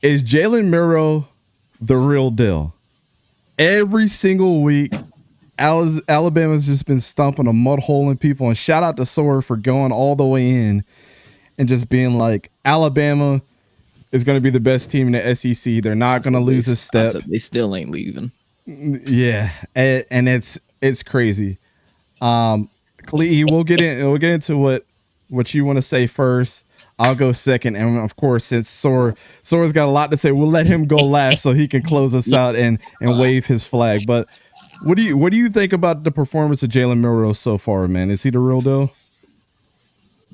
Is Jalen Milroe the real deal? Every single week, Alabama's just been stumping a mud hole in people. And shout out to Sora for going all the way in and just being like, Alabama is going to be the best team in the SEC. They're not going to lose a step. They still ain't leaving. Yeah, and it's crazy. 𝗕𝘂𝘀𝗀𝗀𝗀, we'll get into what you want to say first. I'll go second, and of course, since Sora's got a lot to say, we'll let him go last so he can close us out and wave his flag. But what do you think about the performance of Jalen Milroe so far, man? Is he the real deal?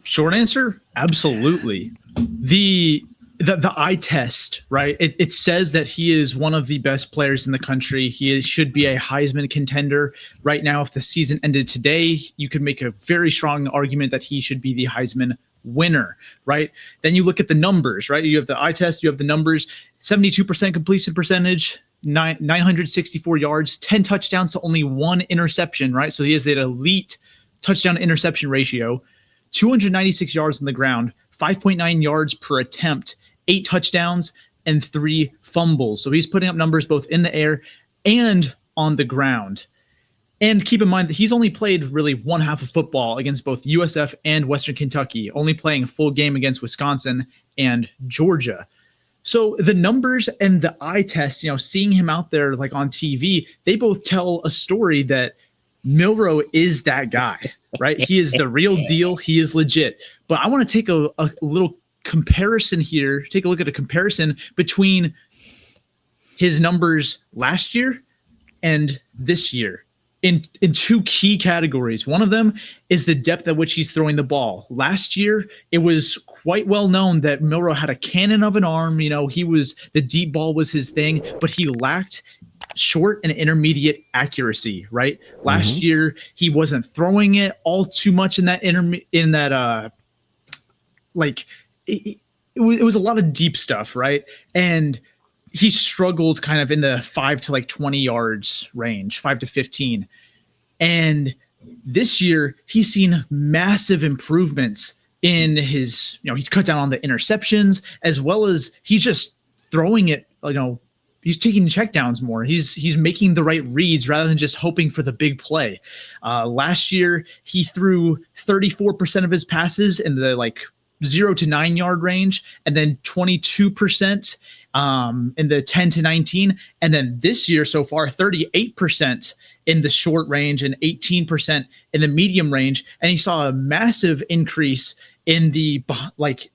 Short answer, absolutely. The eye test, right? It says that he is one of the best players in the country. Should be a Heisman contender right now. If the season ended today, you could make a very strong argument that he should be the Heisman winner, right? Then you look at the numbers, right? You have the eye test, you have the numbers, 72% completion percentage, 964 yards, 10 touchdowns to only 1 interception, right? So he has that elite touchdown interception ratio, 296 yards on the ground, 5.9 yards per attempt, 8 touchdowns, and 3 fumbles. So he's putting up numbers both in the air and on the ground. And keep in mind that he's only played really one half of football against both USF and Western Kentucky, only playing a full game against Wisconsin and Georgia. So the numbers and the eye test, seeing him out there like on TV, they both tell a story that Milroe is that guy, right? He is the real deal. He is legit. But I want to take a little comparison here, take a look at a comparison between his numbers last year and this year in 2 key categories. One of them is the depth at which he's throwing the ball. Last year, it was quite well known that Milroe had a cannon of an arm. The deep ball was his thing, but he lacked short and intermediate accuracy, right? Last year, he wasn't throwing it all too much in that it was a lot of deep stuff, right? And he struggled kind of in the 5 to 20 yards range, 5 to 15. And this year, he's seen massive improvements in his, he's cut down on the interceptions, as well as he's just throwing it, he's taking checkdowns more. He's making the right reads rather than just hoping for the big play. Last year, he threw 34% of his passes in the 0 to 9 yard range, and then 22% in the 10 to 19. And then this year so far, 38% in the short range and 18% in the medium range. And he saw a massive increase in the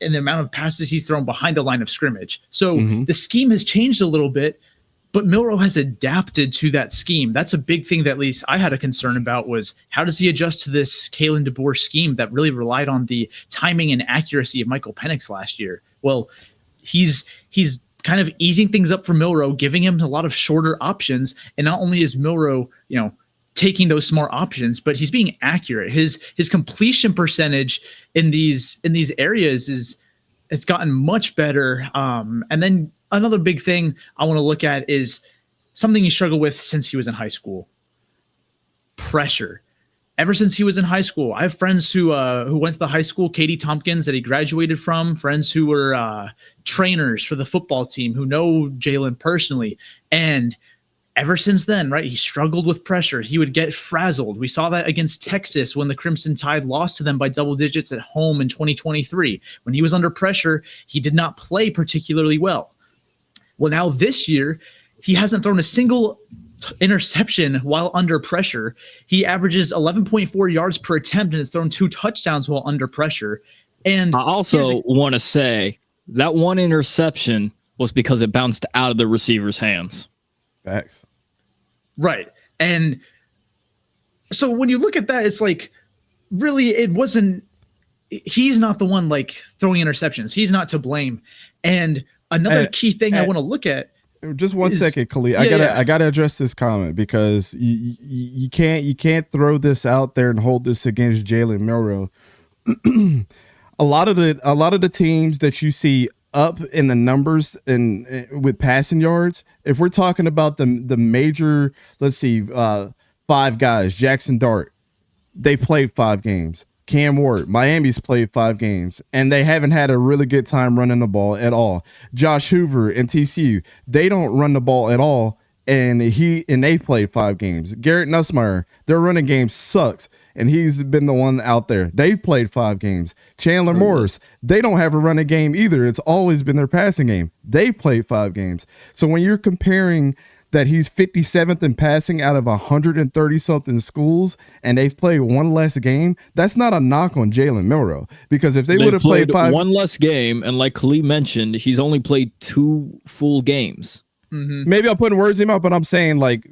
amount of passes he's thrown behind the line of scrimmage. So the scheme has changed a little bit, but Milroe has adapted to that scheme. That's a big thing that at least I had a concern about, was how does he adjust to this 𝗕𝘂𝘀𝗀𝗀𝗀 scheme that really relied on the timing and accuracy of Michael Penix last year? Well, he's kind of easing things up for Milroe, giving him a lot of shorter options. And not only is Milroe, taking those smart options, but he's being accurate. His completion percentage in these areas it's gotten much better. And then another big thing I want to look at is something he struggled with since he was in high school: pressure. Ever since he was in high school, I have friends who went to the high school, Katie Tompkins, that he graduated from, friends who were trainers for the football team who know Jalen personally. And ever since then, right, he struggled with pressure. He would get frazzled. We saw that against Texas when the Crimson Tide lost to them by double digits at home in 2023. When he was under pressure, he did not play particularly well. Well, now this year, he hasn't thrown a single interception while under pressure. He averages 11.4 yards per attempt and has thrown 2 touchdowns while under pressure. And I also want to say that 1 interception was because it bounced out of the receiver's hands. Facts. Right. And so when you look at that, it's really, he's not the one throwing interceptions. He's not to blame. And another key thing I want to look at. Just one second, 𝗕𝘂𝘀𝗀𝗀𝗀. I gotta address this comment, because you can't throw this out there and hold this against Jalen Milroe. a lot of the teams that you see up in the numbers and with passing yards, if we're talking about the major, let's see, 5 guys, Jackson Dart, they played 5 games. Cam Ward, Miami's played 5 games, and they haven't had a really good time running the ball at all. Josh Hoover and TCU, they don't run the ball at all, and they played 5 games. Garrett Nussmeier, their running game sucks, and he's been the one out there. They've played 5 games. Chandler Morris, they don't have a running game either. It's always been their passing game. They've played 5 games. So when you're comparing that he's 57th in passing out of 130 something schools, and they've played 1 less game, that's not a knock on Jalen Milroe, because if they would have played 1 less game, and like Khalid mentioned, he's only played 2 full games. Mm-hmm. Maybe I'm putting words in my mouth, but I'm saying like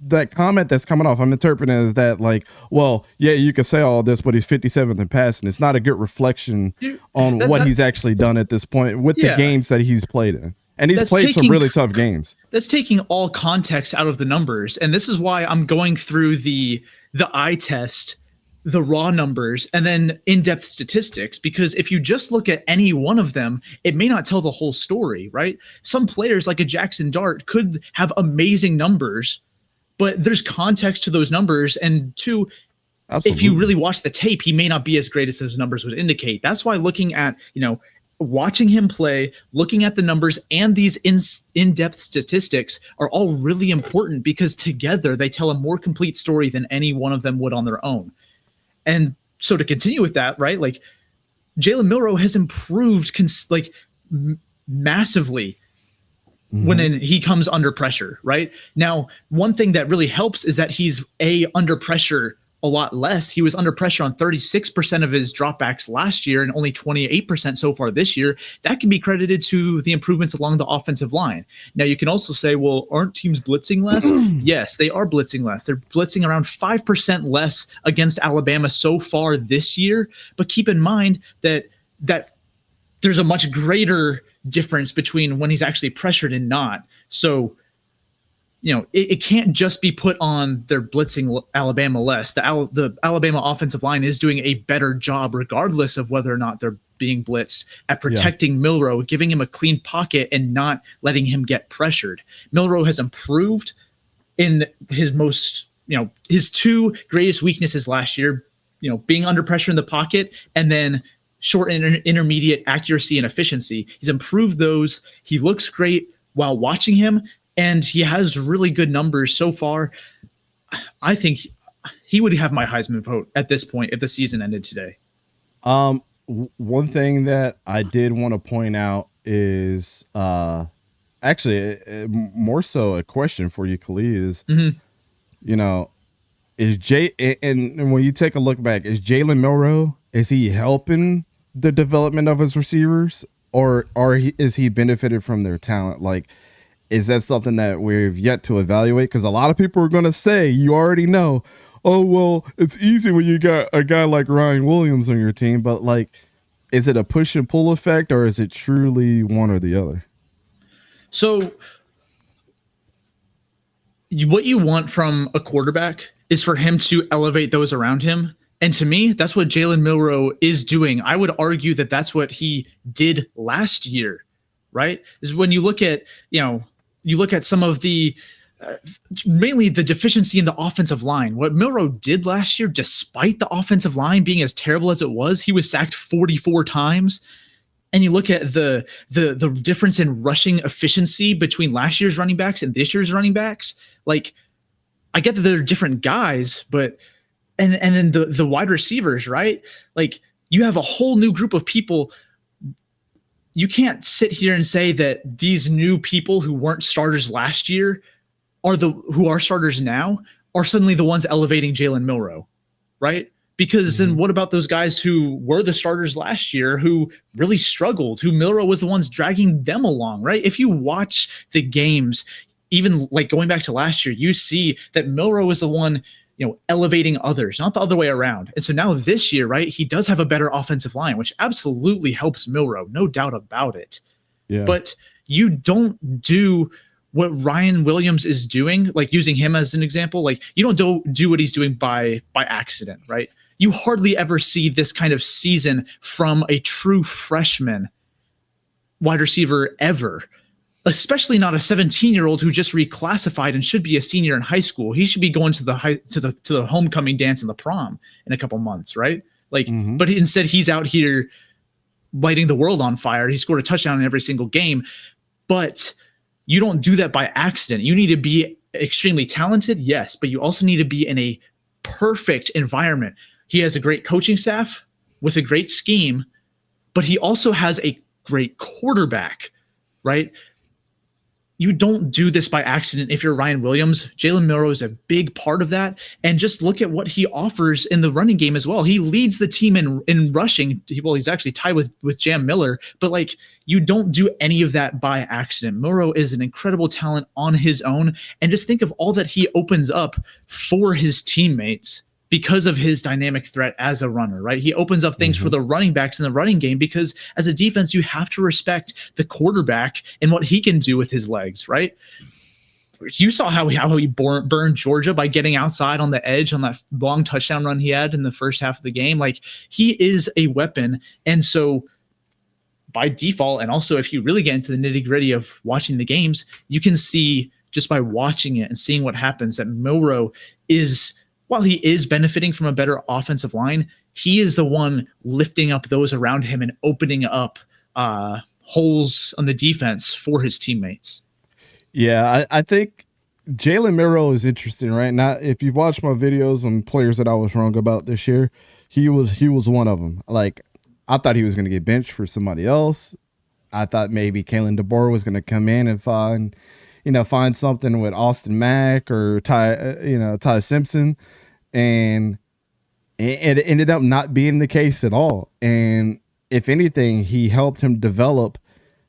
that comment that's coming off, I'm interpreting as that like, well, yeah, you could say all this, but he's 57th in passing. It's not a good reflection on what he's actually done at this point with the games that he's played in. And he's played some really tough games. That's taking all context out of the numbers. And this is why I'm going through the eye test, the raw numbers, and then in-depth statistics. Because if you just look at any one of them, it may not tell the whole story, right? Some players like a Jackson Dart could have amazing numbers, but there's context to those numbers. And two, if you really watch the tape, he may not be as great as those numbers would indicate. That's why looking at, watching him play, looking at the numbers, and these in-depth statistics are all really important, because together they tell a more complete story than any one of them would on their own. And so to continue with that, right, like Jalen Milroe has improved massively when he comes under pressure, right? Now, one thing that really helps is that he's under pressure a lot less. He was under pressure on 36% of his dropbacks last year and only 28% so far this year. That can be credited to the improvements along the offensive line. Now, you can also say, well, aren't teams blitzing less? Yes, they are blitzing less. They're blitzing around 5% less against Alabama so far this year. But keep in mind that there's a much greater difference between when he's actually pressured and not. So, it can't just be put on they're blitzing Alabama less. The Alabama offensive line is doing a better job, regardless of whether or not they're being blitzed, at protecting Milroe, giving him a clean pocket and not letting him get pressured. Milroe has improved in his his 2 greatest weaknesses last year, being under pressure in the pocket and then short and intermediate accuracy and efficiency. He's improved those. He looks great while watching him, and he has really good numbers so far. I think he would have my Heisman vote at this point if the season ended today. One thing that I did want to point out is actually more so a question for you, Khalid, is, and when you take a look back, is Jalen Milroe, is he helping the development of his receivers, or is he benefited from their talent? Like, is that something that we've yet to evaluate? Because a lot of people are going to say, you already know, oh, well, it's easy when you got a guy like Ryan Williams on your team. But, like, is it a push and pull effect, or is it truly one or the other? So what you want from a quarterback is for him to elevate those around him. And to me, that's what Jalen Milroe is doing. I would argue that that's what he did last year, right? Is when you look at, you look at some of the mainly the deficiency in the offensive line. What Milroe did last year, despite the offensive line being as terrible as it was, he was sacked 44 times. And you look at the difference in rushing efficiency between last year's running backs and this year's running backs. Like, I get that they're different guys, but and then the wide receivers, right? Like, you have a whole new group of people. You can't sit here and say that these new people who weren't starters last year who are starters now are suddenly the ones elevating Jalen Milroe, right? Because then what about those guys who were the starters last year who really struggled, who Milroe was the ones dragging them along, right? If you watch the games, even like going back to last year, you see that Milroe is the one, elevating others, not the other way around. And so now this year, right, he does have a better offensive line, which absolutely helps Milroe, no doubt about it. Yeah. But you don't do what Ryan Williams is doing, like using him as an example. Like, you don't do what he's doing by accident, right? You hardly ever see this kind of season from a true freshman wide receiver ever, especially not a 17-year-old who just reclassified and should be a senior in high school. He should be going to the homecoming dance and the prom in a couple months, right? Like, but instead he's out here lighting the world on fire. He scored a touchdown in every single game, but you don't do that by accident. You need to be extremely talented, yes, but you also need to be in a perfect environment. He has a great coaching staff with a great scheme, but he also has a great quarterback, right? You don't do this by accident if you're Ryan Williams. Jalen Milroe is a big part of that. And just look at what he offers in the running game as well. He leads the team in rushing. Well, he's actually tied with Jam Miller, but like, you don't do any of that by accident. Milroe is an incredible talent on his own. And just think of all that he opens up for his teammates because of his dynamic threat as a runner, right? He opens up things for the running backs in the running game because as a defense, you have to respect the quarterback and what he can do with his legs, right? You saw how he burned Georgia by getting outside on the edge on that long touchdown run he had in the first half of the game. Like, he is a weapon. And so by default, and also if you really get into the nitty-gritty of watching the games, you can see just by watching it and seeing what happens that Milroe is, while he is benefiting from a better offensive line, he is the one lifting up those around him and opening up holes on the defense for his teammates. Yeah, I think Jalen Milroe is interesting, right? Now, if you've watched my videos on players that I was wrong about this year, he was one of them. Like, I thought he was going to get benched for somebody else. I thought maybe 𝗕𝘂𝘀𝗀𝗀𝗀𝗀 was going to come in and find something with Austin Mack or Ty Simpson. And it ended up not being the case at all. And if anything, he helped him develop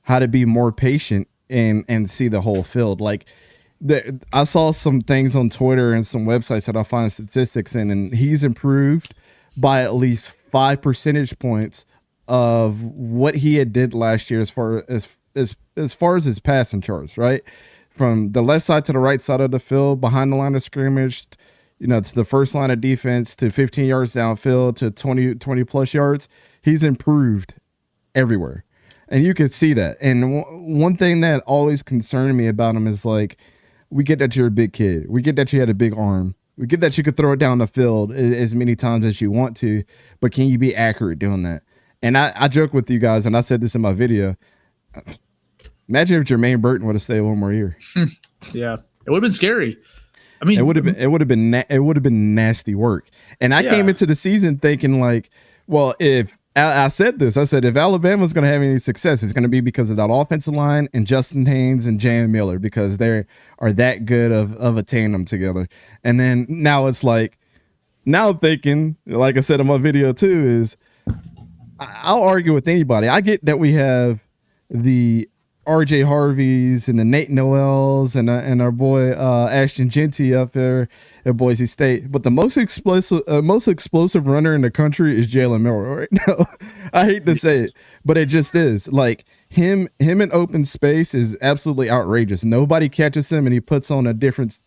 how to be more patient and see the whole field. Like, I saw some things on Twitter and some websites that I find statistics in, and he's improved by at least 5 percentage points of what he had did last year as far as his passing charts, right? From the left side to the right side of the field, behind the line of scrimmage, to the first line of defense, to 15 yards downfield, to 20 plus yards. He's improved everywhere. And you can see that. And one thing that always concerned me about him is, like, we get that you're a big kid. We get that you had a big arm. We get that you could throw it down the field as many times as you want to, but can you be accurate doing that? And I joke with you guys, and I said this in my video. Imagine if Jermaine Burton would have stayed one more year. Yeah, it would have been scary. I mean, it would have been nasty work. And I came into the season thinking, like, well, if I said if Alabama's going to have any success, it's going to be because of that offensive line and Justin Haynes and Jam Miller, because they are that good of a tandem together. And then now it's like, now I'm thinking, like I said in my video too, is I'll argue with anybody. I get that we have the RJ Harveys and the Nate Noels and our boy Ashton Genty up there at Boise State, but the most explosive runner in the country is Jalen Milroe right now. I hate to say it, but it just is. Like, him in open space is absolutely outrageous. Nobody catches him, and he puts on a different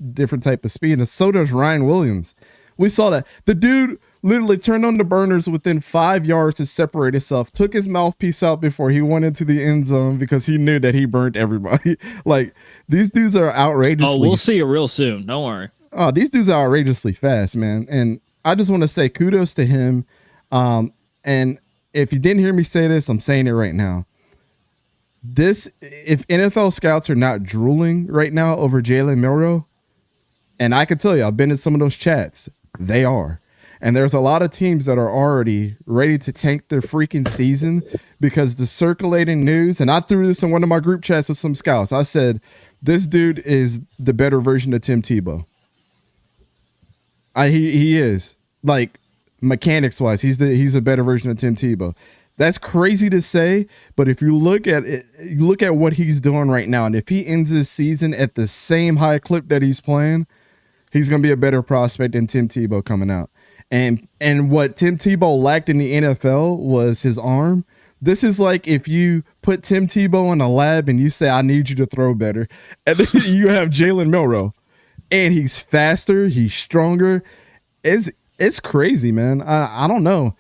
type of speed. And so does Ryan Williams. We saw that the dude literally turned on the burners within 5 yards to separate himself, took his mouthpiece out before he went into the end zone because he knew that he burnt everybody. Like, these dudes are outrageously. Oh, we'll see you real soon. Don't worry. Oh, these dudes are outrageously fast, man. And I just want to say kudos to him. And if you didn't hear me say this, I'm saying it right now. If NFL scouts are not drooling right now over Jalen Milroe, and I can tell you, I've been in some of those chats, they are. And there's a lot of teams that are already ready to tank their freaking season because the circulating news, and I threw this in one of my group chats with some scouts. I said, this dude is the better version of Tim Tebow. He is. Like, mechanics wise, he's a better version of Tim Tebow. That's crazy to say, but if you look at it, you look at what he's doing right now, and if he ends his season at the same high clip that he's playing, he's going to be a better prospect than Tim Tebow coming out. And what Tim Tebow lacked in the NFL was his arm. This is like if you put Tim Tebow in a lab and you say, I need you to throw better. And then you have Jalen Milroe. And he's faster, he's stronger. It's crazy, man. I don't know.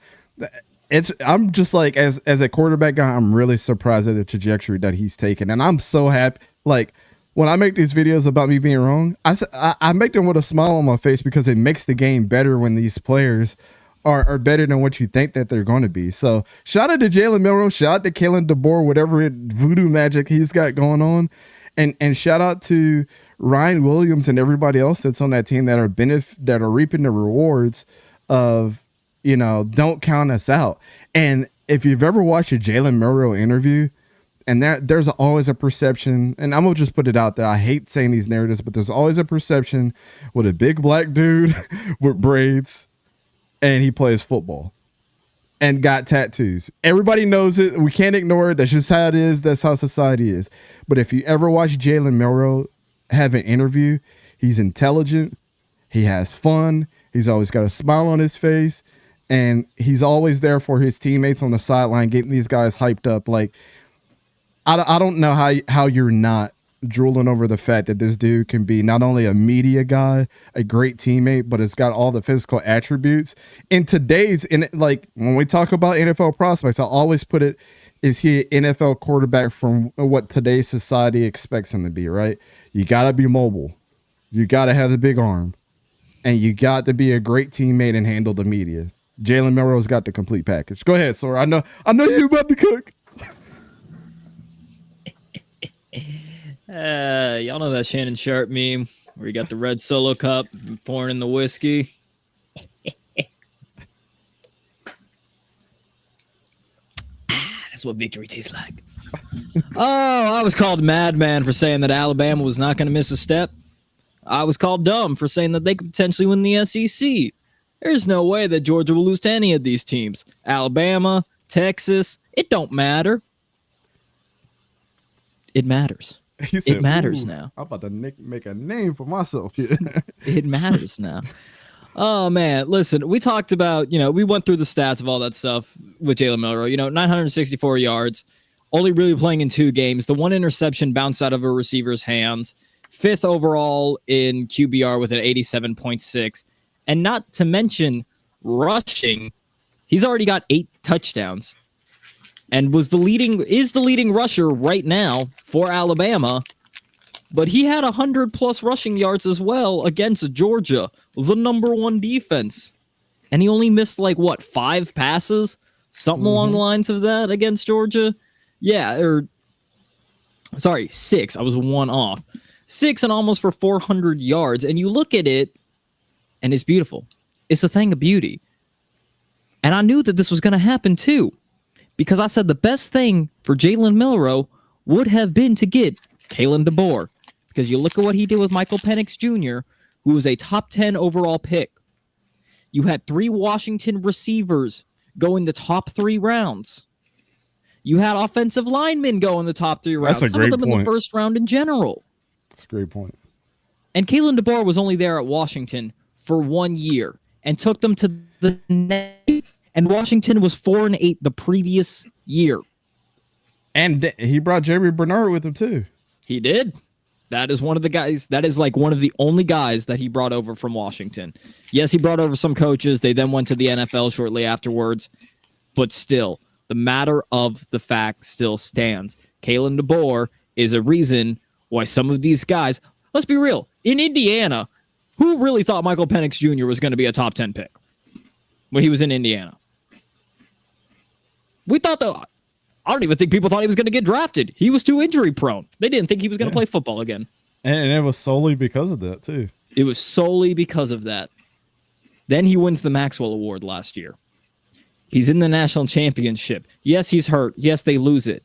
I'm just like, as a quarterback guy, I'm really surprised at the trajectory that he's taken. And I'm so happy. Like, when I make these videos about me being wrong, I make them with a smile on my face because it makes the game better when these players are better than what you think that they're going to be. So shout out to Jalen Milroe, shout out to Kalen DeBoer, whatever voodoo magic he's got going on. And shout out to Ryan Williams and everybody else that's on that team that are reaping the rewards of, don't count us out. And if you've ever watched a Jalen Milroe interview, and there's always a perception, and I'm going to just put it out there. I hate saying these narratives, but there's always a perception with a big black dude with braids, and he plays football and got tattoos. Everybody knows it. We can't ignore it. That's just how it is. That's how society is. But if you ever watch Jalen Milroe have an interview, he's intelligent. He has fun. He's always got a smile on his face. And he's always there for his teammates on the sideline, getting these guys hyped up. Like, I don't know how you're not drooling over the fact that this dude can be not only a media guy, a great teammate, but it's got all the physical attributes. In today's, like when we talk about NFL prospects, I always put it, is he an NFL quarterback from what today's society expects him to be, right? You got to be mobile. You got to have the big arm. And you got to be a great teammate and handle the media. Jalen Milroe's got the complete package. Go ahead, Sora. I know you about to cook. Y'all know that Shannon Sharp meme where you got the red Solo cup pouring in the whiskey. That's what victory tastes like. Oh, I was called madman for saying that Alabama was not going to miss a step. I was called dumb for saying that they could potentially win the SEC. There's no way that Georgia will lose to any of these teams. Alabama, Texas, it don't matter. It matters. He said, it matters now. I'm about to make a name for myself here. It matters now. Oh, man. Listen, we talked about, we went through the stats of all that stuff with Jalen Milroe. 964 yards, only really playing in 2 games. The 1 interception bounced out of a receiver's hands. 5th overall in QBR with an 87.6. And not to mention rushing, he's already got 8 touchdowns. And is the leading rusher right now for Alabama, but he had 100+ rushing yards as well against Georgia, the #1 defense, and he only missed 5 passes, something along the lines of that against Georgia. Yeah, 6. I was 1 off. 6 and almost for 400 yards, and you look at it, and it's beautiful. It's a thing of beauty, and I knew that this was going to happen too. Because I said the best thing for Jalen Milroe would have been to get Kalen DeBoer. Because you look at what he did with Michael Penix Jr., who was a top 10 overall pick. You had 3 Washington receivers go in the top 3 rounds. You had offensive linemen go in the top 3 rounds. That's a Some great of them point. in the first round in general. That's a great point. And Kalen DeBoer was only there at Washington for 1 year and took them to the next. And Washington was 4-8 the previous year. And he brought Jeremy Bernard with him too. He did. That is one of the guys. That is one of the only guys that he brought over from Washington. Yes, he brought over some coaches. They then went to the NFL shortly afterwards. But still, the matter of the fact still stands. Kalen DeBoer is a reason why some of these guys, let's be real, in Indiana, who really thought Michael Penix Jr. was going to be a top 10 pick when he was in Indiana? We thought that. I don't even think people thought he was going to get drafted. He was too injury prone. They didn't think he was going to play football again. And it was solely because of that, too. It was solely because of that. Then he wins the Maxwell Award last year. He's in the national championship. Yes, he's hurt. Yes, they lose it.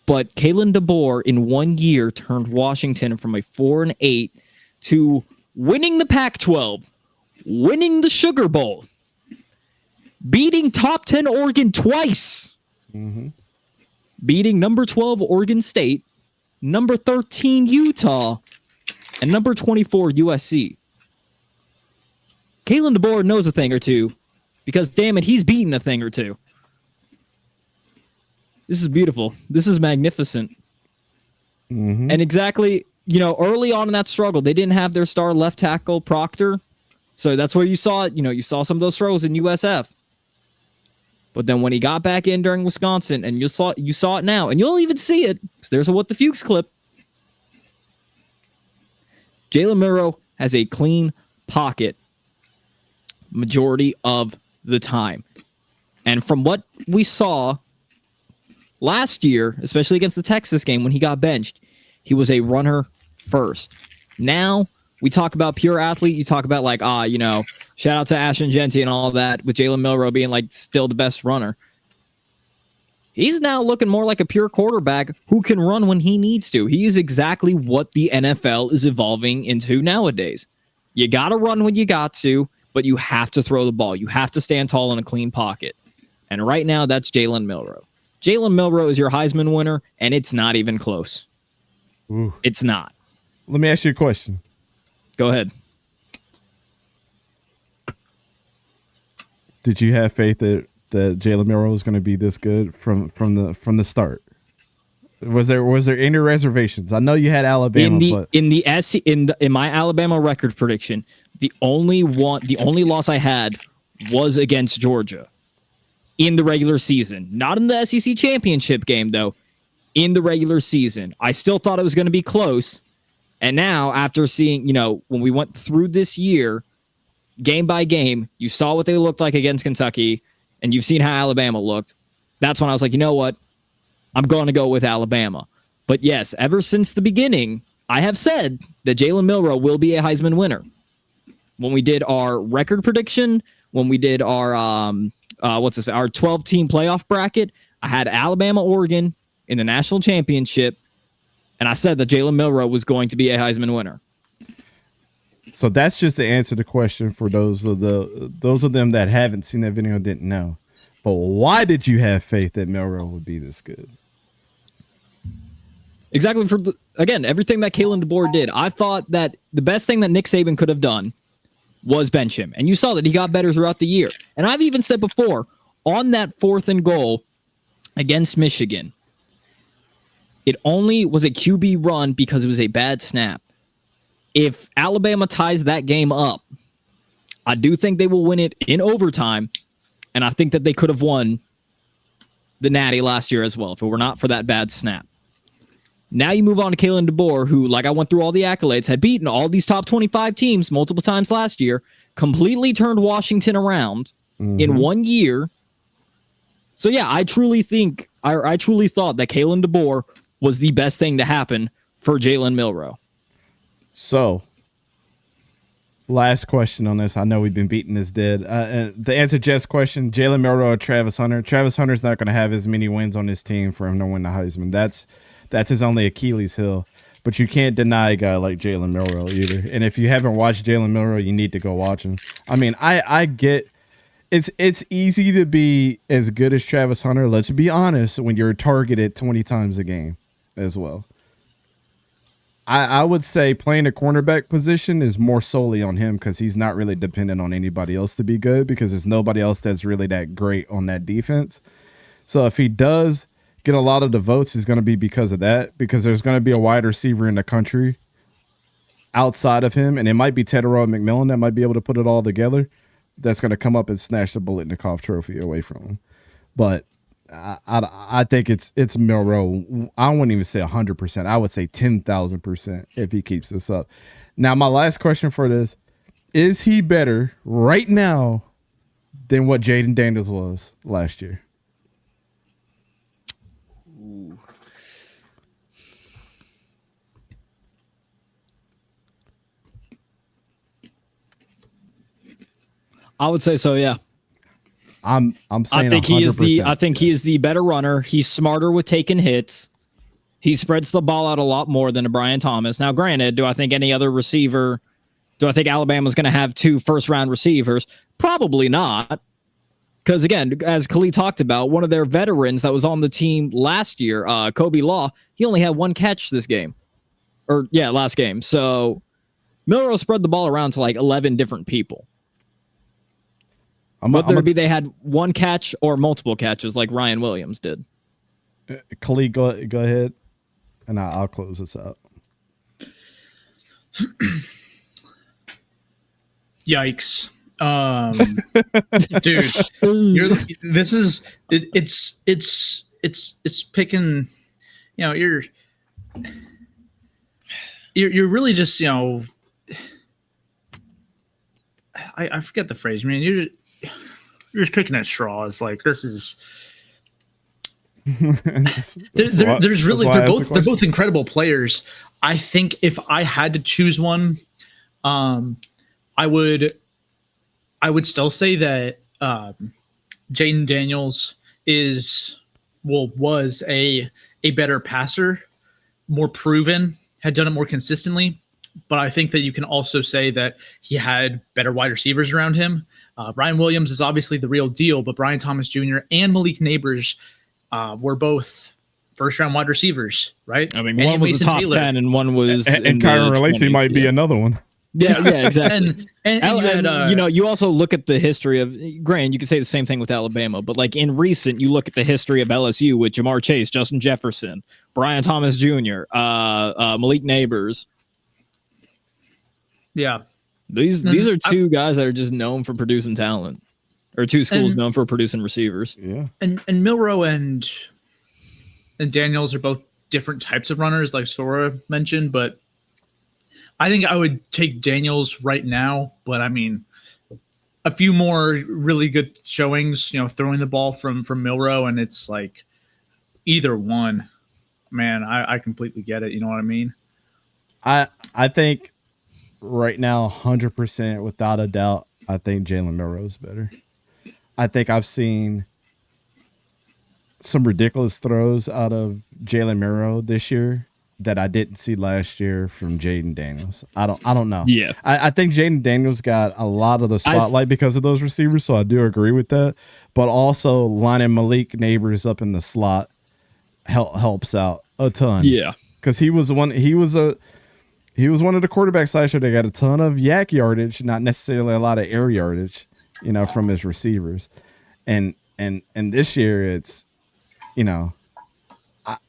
But Kalen DeBoer in 1 year turned Washington from a 4-8 to winning the Pac-12, winning the Sugar Bowl, beating top 10 Oregon twice, beating number 12 Oregon State, number 13 Utah, and number 24 USC. Kalen DeBoer knows a thing or two because, damn it, he's beaten a thing or two. This is beautiful. This is magnificent. And exactly, early on in that struggle, they didn't have their star left tackle, Proctor. So that's where you saw it. You saw some of those struggles in USF. But then when he got back in during Wisconsin, and you saw it now, and you'll even see it, because there's a What the Fuchs clip. Jalen Milroe has a clean pocket. majority of the time. And from what we saw last year, especially against the Texas game when he got benched, he was a runner first. Now we talk about pure athlete. You talk about like, shout out to Ashton Genty and all that with Jalen Milroe being like still the best runner. He's now looking more like a pure quarterback who can run when he needs to. He is exactly what the NFL is evolving into nowadays. You got to run when you got to, but you have to throw the ball. You have to stand tall in a clean pocket. And right now, that's Jalen Milroe. Jalen Milroe is your Heisman winner, and it's not even close. Ooh. It's not. Let me ask you a question. Go ahead. Did you have faith that Jalen Milroe was going to be this good from the start? Was there any reservations? I know you had Alabama, in my Alabama record prediction, the only loss I had was against Georgia in the regular season, not in the SEC championship game though. In the regular season, I still thought it was going to be close. And now, after seeing, when we went through this year, game by game, you saw what they looked like against Kentucky, and you've seen how Alabama looked. That's when I was like, you know what? I'm going to go with Alabama. But yes, ever since the beginning, I have said that Jalen Milroe will be a Heisman winner. When we did our record prediction, when we did our our 12-team playoff bracket, I had Alabama, Oregon in the national championship, and I said that Jalen Milroe was going to be a Heisman winner. So that's just to answer the question for those of them that haven't seen that video and didn't know. But why did you have faith that Milroe would be this good? Exactly. Again, everything that Kalen DeBoer did. I thought that the best thing that Nick Saban could have done was bench him. And you saw that he got better throughout the year. And I've even said before, on that 4th and goal against Michigan, it only was a QB run because it was a bad snap. If Alabama ties that game up, I do think they will win it in overtime. And I think that they could have won the Natty last year as well if it were not for that bad snap. Now you move on to Kalen DeBoer, who, like I went through all the accolades, had beaten all these top 25 teams multiple times last year, completely turned Washington around in 1 year. So yeah, I truly thought that Kalen DeBoer was the best thing to happen for Jalen Milroe. So, last question on this. I know we've been beating this dead. To answer Jeff's question, Jalen Milroe or Travis Hunter. Travis Hunter's not going to have as many wins on his team for him to win the Heisman. That's his only Achilles heel. But you can't deny a guy like Jalen Milroe either. And if you haven't watched Jalen Milroe, you need to go watch him. I mean, I get it's easy to be as good as Travis Hunter. Let's be honest, when you're targeted 20 times a game as well. I would say playing a cornerback position is more solely on him because he's not really dependent on anybody else to be good because there's nobody else that's really that great on that defense. So if he does get a lot of the votes, it's going to be because of that, because there's going to be a wide receiver in the country outside of him, and it might be Tedero McMillan that might be able to put it all together. That's going to come up and snatch the Biletnikoff trophy away from him. But I think it's Milroe. I wouldn't even say 100%. I would say 10,000% if he keeps this up. Now, my last question for this, is he better right now than what Jaden Daniels was last year? Ooh. I would say so, yeah. I'm saying I think 100%. I think he is the better runner. He's smarter with taking hits. He spreads the ball out a lot more than a Brian Thomas. Now, granted, do I think any other receiver? Do I think Alabama's going to have 2 first-round receivers? Probably not. Because again, as Khalid talked about, one of their veterans that was on the team last year, Kobe Law, he only had 1 catch this game, last game. So Milroe spread the ball around to like 11 different people. Whether they had 1 catch or multiple catches like Ryan Williams did. Khalid, go ahead, and I'll close this out. Yikes. Dude, it's picking, you're really just, I forget the phrase. I mean, you're just picking at straws. Like this is. There's really they're both incredible players. I think if I had to choose one, I would still say that Jayden Daniels was a better passer, more proven, had done it more consistently. But I think that you can also say that he had better wide receivers around him. Ryan Williams is obviously the real deal, but Brian Thomas Jr. and Malik Neighbors were both first-round wide receivers, right? I mean, one was the top 10 and one was and Kyron Lacy might be another one. Yeah, exactly. and you also look at the history of, granted, you could say the same thing with Alabama, but like in recent, you look at the history of LSU with Jamar Chase, Justin Jefferson, Brian Thomas Jr., Malik Neighbors. Yeah. These are two guys that are just known for producing talent, or two schools known for producing receivers. Yeah. And Milroe and Daniels are both different types of runners, like Sora mentioned, but I think I would take Daniels right now. But I mean, a few more really good showings, throwing the ball from Milroe, and it's like either one. Man, I completely get it. You know what I mean? I think right now, 100% without a doubt, I think Jalen Milroe is better. I think I've seen some ridiculous throws out of Jalen Milroe this year that I didn't see last year from Jayden Daniels. I don't know. Yeah. I think Jayden Daniels got a lot of the spotlight because of those receivers, so I do agree with that. But also lining Malik Neighbors up in the slot helps out a ton. Yeah. Because he was one of the quarterbacks last year that got a ton of yak yardage, not necessarily a lot of air yardage, from his receivers. And this year it's,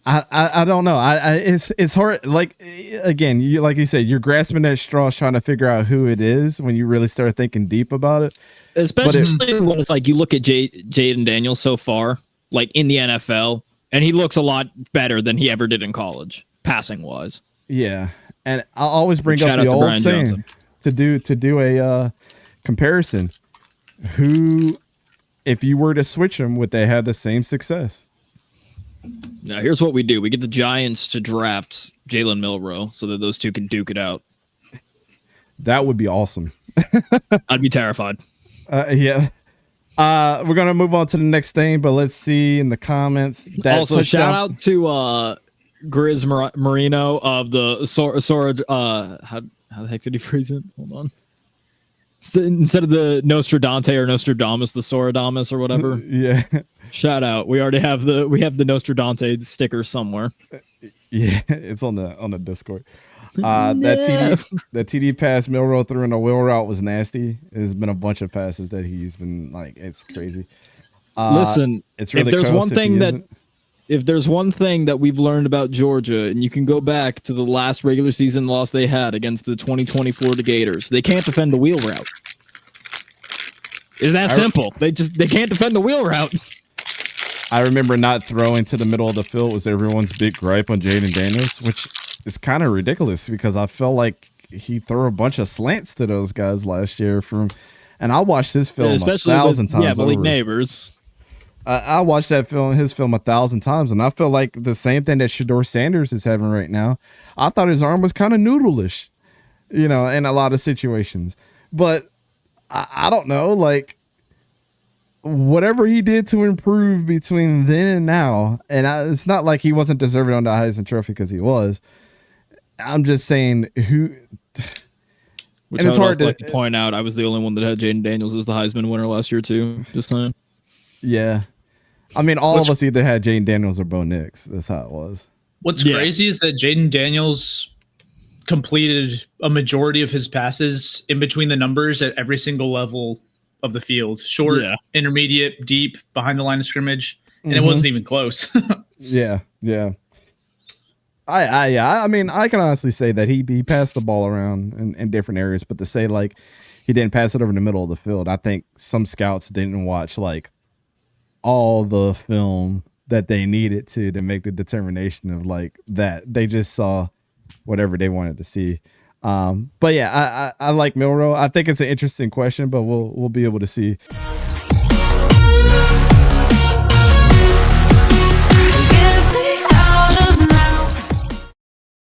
I don't know. It's hard. Like, again, like you said, you're grasping at straws trying to figure out who it is when you really start thinking deep about it. Especially when it's like you look at Jayden Daniels so far, like in the NFL, and he looks a lot better than he ever did in college, passing wise. Yeah, and I'll always bring up the old saying to do a comparison. Who, if you were to switch them, would they have the same success? Now, here's what we do. We get the Giants to draft Jalen Milroe so that those two can duke it out. That would be awesome. I'd be terrified. Yeah. We're going to move on to the next thing, but let's see in the comments. Also, shout out to Grizz Marino of the Sora. How the heck did he phrase it? Hold on. Instead of the Nostradante or Nostradamus, the Soradamus or whatever. Yeah. Shout out. We already have the Nostradante sticker somewhere. Yeah, it's on the Discord. That TD pass Milroe threw in a wheel route was nasty. There's been a bunch of passes that he's been like, it's crazy. Listen, it's really if there's one thing that we've learned about Georgia, and you can go back to the last regular season loss they had against the 2020 Florida Gators, they can't defend the wheel route. It's that simple. They can't defend the wheel route. I remember not throwing to the middle of the field was everyone's big gripe on Jayden Daniels, which is kind of ridiculous because I felt like he threw a bunch of slants to those guys last year and I watched his film especially 1,000 times. Yeah, Malik Neighbors. I watched his film 1,000 times, and I feel like the same thing that Shedeur Sanders is having right now. I thought his arm was kind of noodleish, in a lot of situations. But I don't know, like, whatever he did to improve between then and now, and it's not like he wasn't deserving on the Heisman Trophy because he was. I'm just saying Which and it's hard to point out. I was the only one that had Jayden Daniels as the Heisman winner last year too. Just saying. Yeah, I mean, all of us either had Jayden Daniels or Bo Nix. That's how it was. What's crazy is that Jayden Daniels completed a majority of his passes in between the numbers at every single level of the field. Short, intermediate, deep, behind the line of scrimmage, and it wasn't even close. Yeah. I mean, I can honestly say that he passed the ball around in different areas, but to say like he didn't pass it over the middle of the field, I think some scouts didn't watch like all the film that they needed to make the determination of like that. They just saw whatever they wanted to see. But yeah, I like Milroe. I think it's an interesting question, but we'll be able to see.